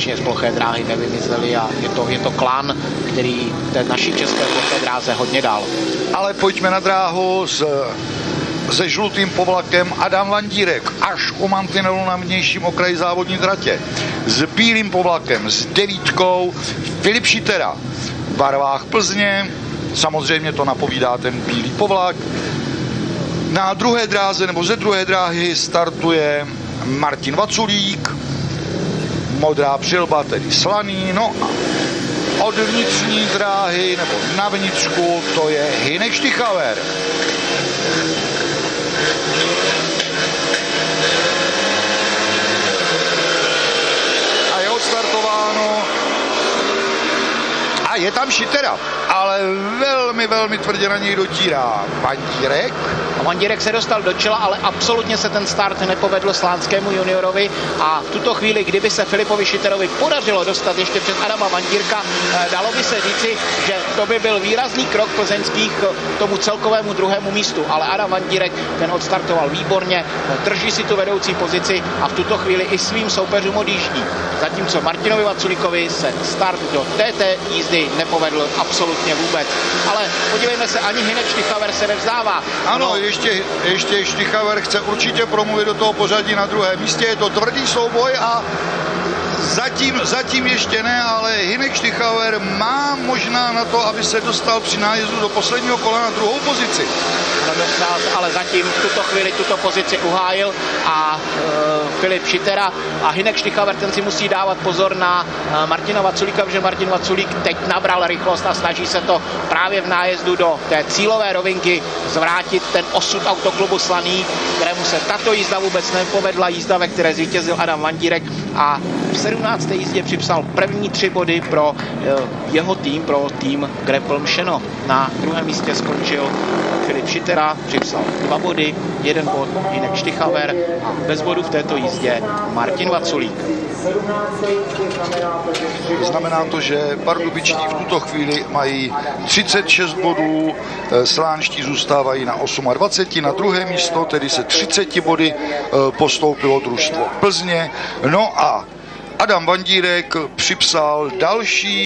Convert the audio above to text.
skutečně z ploché dráhy nevymizeli a je to klan, který té naší české ploché dráze hodně dal. Ale pojďme na dráhu se žlutým povlakem Adam Vandírek až u mantinelu na vnějším okraji závodní tratě. S bílým povlakem, s 9 Filip Šitera v barvách Plzně. Samozřejmě to napovídá ten bílý povlak. Na druhé dráze nebo ze druhé dráhy startuje Martin Vaculík. Modrá přilba, tedy Slaný. No a od vnitřní dráhy nebo na vnitřku to je Hynek Štychaver. A je odstartováno. A je tam Šitera, ale velmi tvrdě na něj dotírá Vandírek. A Vandírek se dostal do čela, ale absolutně se ten start nepovedl slánskému juniorovi a v tuto chvíli, kdyby se Filipovi Šiterovi podařilo dostat ještě před Adama Vandírka, dalo by se říci, že to by byl výrazný krok plzeňských k tomu celkovému druhému místu, ale Adam Vandírek ten odstartoval výborně, drží si tu vedoucí pozici a v tuto chvíli i svým soupeřům odjíždí. Zatímco Martinovi Vaculíkovi se start do této jízdy nepovedl absolutně vůbec. Ale podívejme se, ani Hynek Štychaver se nevzdává. Ano, ještě Štychaver chce určitě promluvit do toho pořadí na druhém místě. Je to tvrdý souboj a zatím ještě ne, ale Hynek Štychaver má možná na to, aby se dostal při nájezdu do posledního kola na druhou pozici. Ale zatím v tuto chvíli tuto pozici uhájil a Filip Šitera a Hynek Štychaver, ten si musí dávat pozor na Martina Vaculíka, protože Martin Vaculík teď nabral rychlost a snaží se to právě v nájezdu do té cílové rovinky zvrátit ten osud autoklubu Slaný, kterému se tato jízda vůbec nepovedla, jízda, ve které zvítězil Adam Vandírek a v 17. jízdě připsal první 3 body pro jeho tým, pro tým Grapple Mšeno. Na druhém místě skončil Filip Šitera, připsal 2 body, 1 bod Hynek Štychaver a bez bodu v této jízdě Martin Vaculík. Znamená to, že pardubičtí v tuto chvíli mají 36 bodů, slánští zůstávají na 28, na druhé místo, tedy se 30 body postoupilo družstvo Plzně. No a Adam Vandírek připsal další